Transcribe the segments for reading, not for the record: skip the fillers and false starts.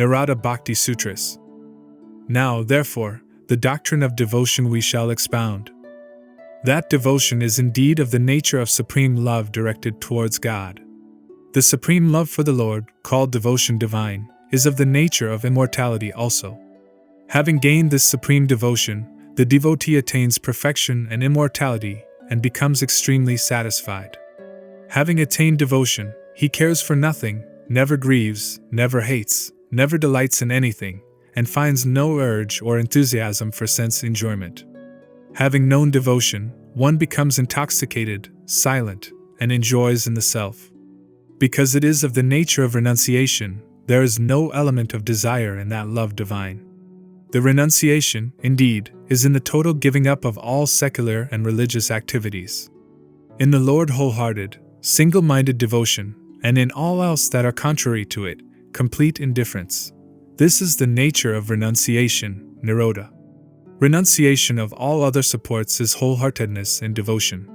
Narada Bhakti Sutras. Now, therefore, the doctrine of devotion we shall expound. That devotion is indeed of the nature of supreme love directed towards God. The supreme love for the Lord, called devotion divine, is of the nature of immortality also. Having gained this supreme devotion, the devotee attains perfection and immortality and becomes extremely satisfied. Having attained devotion, he cares for nothing, never grieves, never hates, never delights in anything, and finds no urge or enthusiasm for sense enjoyment. Having known devotion, one becomes intoxicated, silent, and enjoys in the self. Because it is of the nature of renunciation, there is no element of desire in that love divine. The renunciation, indeed, is in the total giving up of all secular and religious activities. In the Lord wholehearted, single-minded devotion, and in all else that are contrary to it, complete indifference. This is the nature of renunciation, Nirodha. Renunciation of all other supports is wholeheartedness in devotion.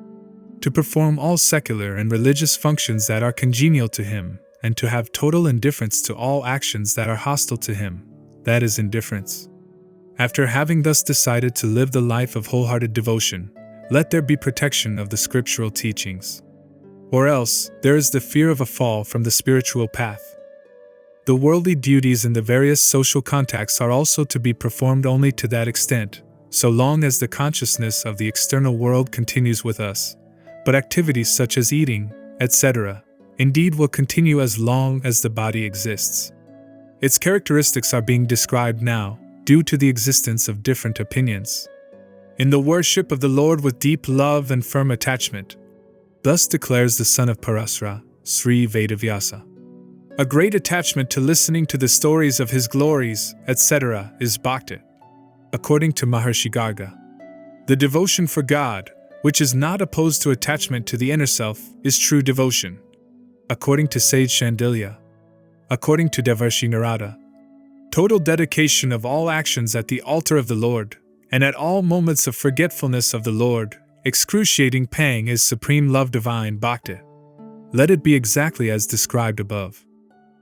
To perform all secular and religious functions that are congenial to him, and to have total indifference to all actions that are hostile to him, that is indifference. After having thus decided to live the life of wholehearted devotion, let there be protection of the scriptural teachings. Or else, there is the fear of a fall from the spiritual path. The worldly duties in the various social contacts are also to be performed only to that extent, so long as the consciousness of the external world continues with us. But activities such as eating, etc., indeed will continue as long as the body exists. Its characteristics are being described now, due to the existence of different opinions. In the worship of the Lord with deep love and firm attachment, thus declares the son of Parasara, Sri Vedavyasa. A great attachment to listening to the stories of his glories, etc., is bhakti. According to Maharshi Garga, the devotion for God, which is not opposed to attachment to the inner self, is true devotion. According to Sage Shandilya. According to Devarshi Narada, total dedication of all actions at the altar of the Lord, and at all moments of forgetfulness of the Lord, excruciating pang is supreme love divine bhakti. Let it be exactly as described above.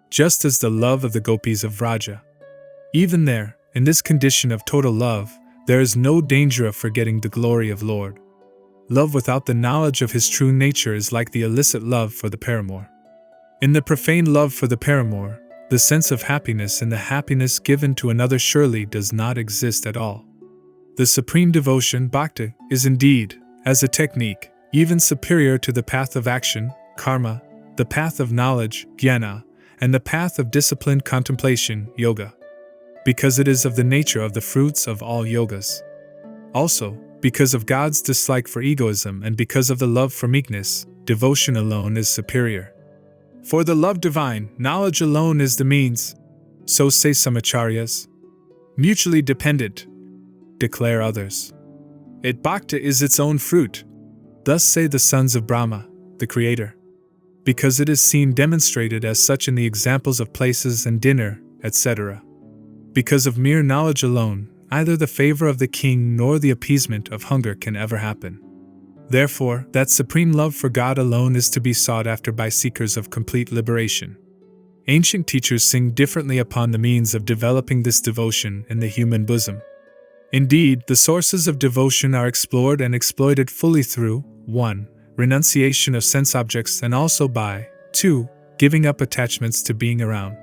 Just as the love of the gopis of Vraja. Even there, in this condition of total love, there is no danger of forgetting the glory of Lord. Love without the knowledge of his true nature is like the illicit love for the paramour. In the profane love for the paramour, the sense of happiness in the happiness given to another surely does not exist at all. The supreme devotion, bhakti, is indeed, as a technique, even superior to the path of action, karma, the path of knowledge, jnana, and the path of disciplined contemplation, yoga. Because it is of the nature of the fruits of all yogas. Also, because of God's dislike for egoism and because of the love for meekness, devotion alone is superior. For the love divine, knowledge alone is the means. So say some acharyas. Mutually dependent, declare others. It bhakti is its own fruit. Thus say the sons of Brahma, the Creator. Because it is seen demonstrated as such in the examples of places and dinner, etc. Because of mere knowledge alone, neither the favor of the king nor the appeasement of hunger can ever happen. Therefore, that supreme love for God alone is to be sought after by seekers of complete liberation. Ancient teachers sing differently upon the means of developing this devotion in the human bosom. Indeed, the sources of devotion are explored and exploited fully through 1. Renunciation of sense objects and also by 2. Giving up attachments to being around.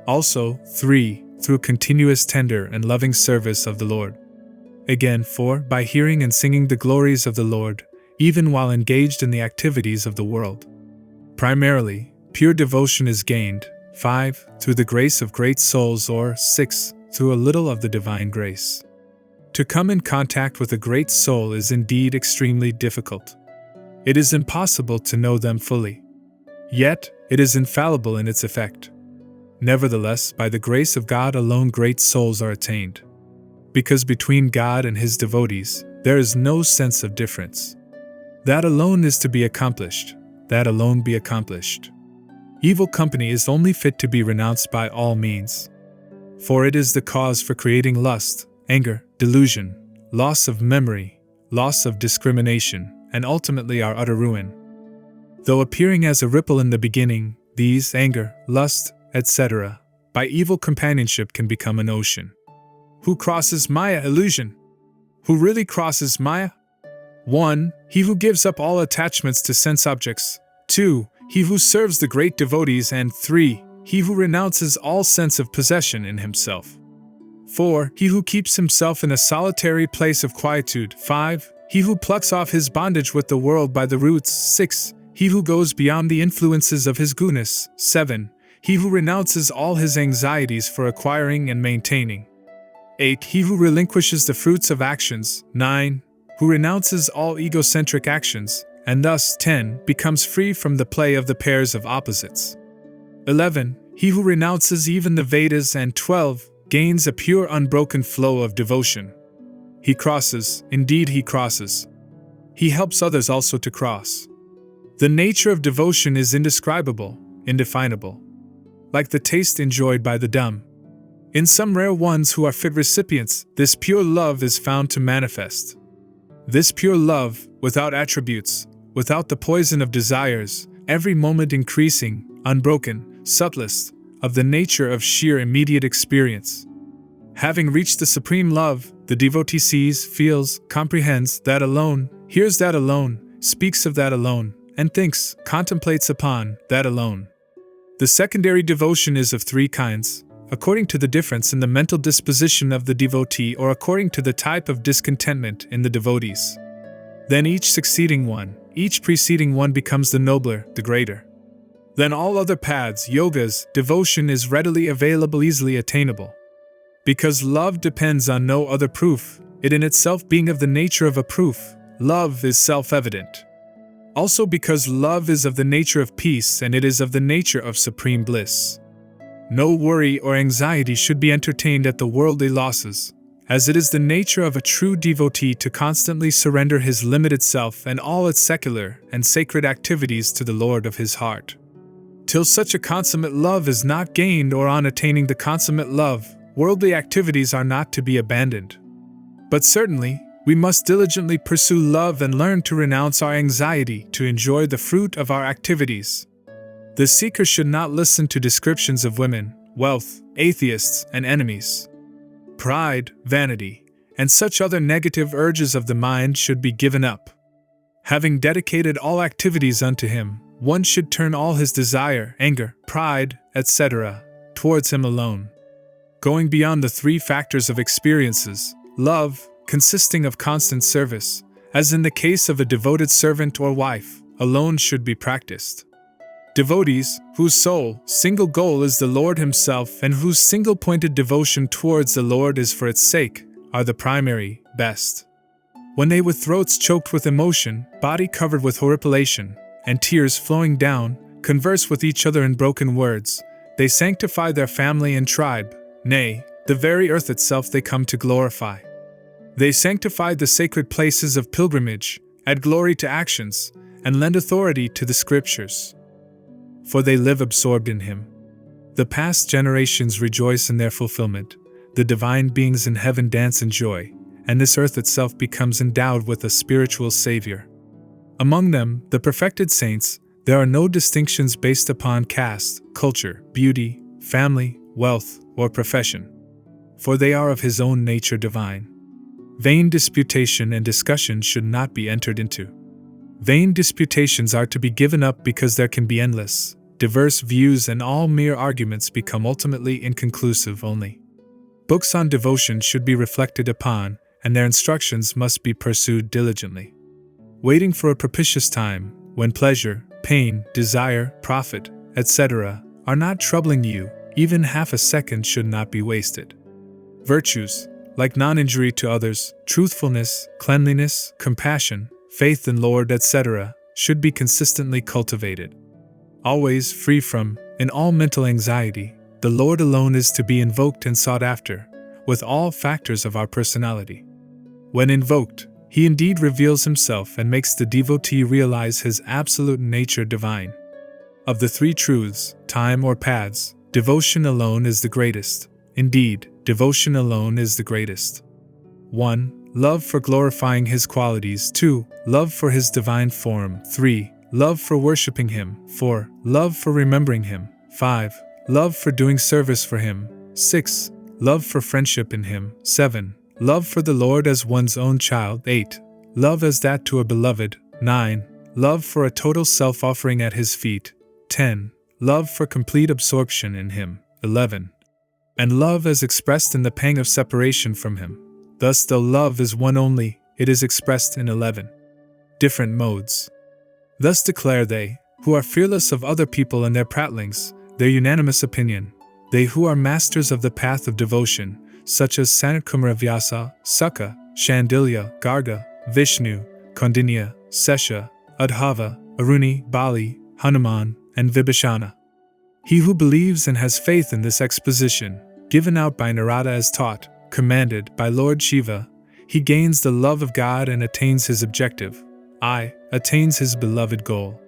Also, 3. Through continuous tender and loving service of the Lord. Again, 4. By hearing and singing the glories of the Lord, even while engaged in the activities of the world. Primarily, pure devotion is gained, 5. Through the grace of great souls or 6. Through a little of the divine grace. To come in contact with a great soul is indeed extremely difficult. It is impossible to know them fully. Yet, it is infallible in its effect. Nevertheless, by the grace of God alone great souls are attained. Because between God and his devotees, there is no sense of difference. That alone is to be accomplished, that alone be accomplished. Evil company is only fit to be renounced by all means. For it is the cause for creating lust, anger, delusion, loss of memory, loss of discrimination, and ultimately our utter ruin. Though appearing as a ripple in the beginning, these, anger, lust, etc., by evil companionship can become an ocean. Who crosses Maya illusion? Who really crosses Maya? 1. He who gives up all attachments to sense objects. 2. He who serves the great devotees. And 3. He who renounces all sense of possession in himself. 4. He who keeps himself in a solitary place of quietude. 5. He who plucks off his bondage with the world by the roots. 6. He who goes beyond the influences of his goodness. 7. He who renounces all his anxieties for acquiring and maintaining. 8. He who relinquishes the fruits of actions. 9. Who renounces all egocentric actions, and thus 10. Becomes free from the play of the pairs of opposites. 11. He who renounces even the Vedas. And 12. Gains a pure unbroken flow of devotion. He crosses, indeed he crosses. He helps others also to cross. The nature of devotion is indescribable, indefinable. Like the taste enjoyed by the dumb. In some rare ones who are fit recipients, this pure love is found to manifest. This pure love, without attributes, without the poison of desires, every moment increasing, unbroken, subtlest, of the nature of sheer immediate experience. Having reached the supreme love, the devotee sees, feels, comprehends that alone, hears that alone, speaks of that alone, and thinks, contemplates upon that alone. The secondary devotion is of 3 kinds, according to the difference in the mental disposition of the devotee or according to the type of discontentment in the devotees. Then each succeeding one, each preceding one becomes the nobler, the greater. Then all other paths, yogas, devotion is readily available, easily attainable. Because love depends on no other proof, it in itself being of the nature of a proof, love is self-evident. Also because love is of the nature of peace and it is of the nature of supreme bliss. No worry or anxiety should be entertained at the worldly losses, as it is the nature of a true devotee to constantly surrender his limited self and all its secular and sacred activities to the Lord of his heart. Till such a consummate love is not gained or on attaining the consummate love, worldly activities are not to be abandoned. But certainly, we must diligently pursue love and learn to renounce our anxiety to enjoy the fruit of our activities. The seeker should not listen to descriptions of women, wealth, atheists, and enemies. Pride, vanity, and such other negative urges of the mind should be given up. Having dedicated all activities unto him, one should turn all his desire, anger, pride, etc., towards him alone. Going beyond the 3 factors of experiences, love, consisting of constant service, as in the case of a devoted servant or wife, alone should be practiced. Devotees, whose sole, single goal is the Lord himself and whose single-pointed devotion towards the Lord is for its sake, are the primary, best. When they with throats choked with emotion, body covered with horripilation, and tears flowing down, converse with each other in broken words, they sanctify their family and tribe, nay, the very earth itself they come to glorify. They sanctify the sacred places of pilgrimage, add glory to actions, and lend authority to the scriptures. For they live absorbed in him. The past generations rejoice in their fulfillment, the divine beings in heaven dance in joy, and this earth itself becomes endowed with a spiritual savior. Among them, the perfected saints, there are no distinctions based upon caste, culture, beauty, family, wealth, or profession. For they are of his own nature divine. Vain disputation and discussion should not be entered into. Vain disputations are to be given up because there can be endless, diverse views and all mere arguments become ultimately inconclusive only. Books on devotion should be reflected upon, and their instructions must be pursued diligently. Waiting for a propitious time, when pleasure, pain, desire, profit, etc., are not troubling you, even half a second should not be wasted. Virtues, like non-injury to others, truthfulness, cleanliness, compassion, faith in Lord, etc., should be consistently cultivated. Always free from, in all mental anxiety, the Lord alone is to be invoked and sought after, with all factors of our personality. When invoked, he indeed reveals himself and makes the devotee realize his absolute nature divine. Of the 3 truths, time or paths, devotion alone is the greatest. Indeed, devotion alone is the greatest. 1. Love for glorifying his qualities. 2. Love for his divine form. 3. Love for worshipping him. 4. Love for remembering him. 5. Love for doing service for Him. 6. Love for friendship in Him. 7. Love for the Lord as one's own child. 8. Love as that to a beloved. 9. Love for a total self-offering at His feet. 10. Love for complete absorption in Him. 11. And love as expressed in the pang of separation from Him. Thus, though love is one only, it is expressed in 11 different modes. Thus declare they, who are fearless of other people and their prattlings, their unanimous opinion, they who are masters of the path of devotion, such as Sanatkumara Vyasa, Sukha, Shandilya, Garga, Vishnu, Kaundinya, Sesha, Udhava, Aruni, Bali, Hanuman, and Vibhishana. He who believes and has faith in this exposition, given out by Narada as taught, commanded by Lord Shiva, he gains the love of God and attains his objective, attains his beloved goal.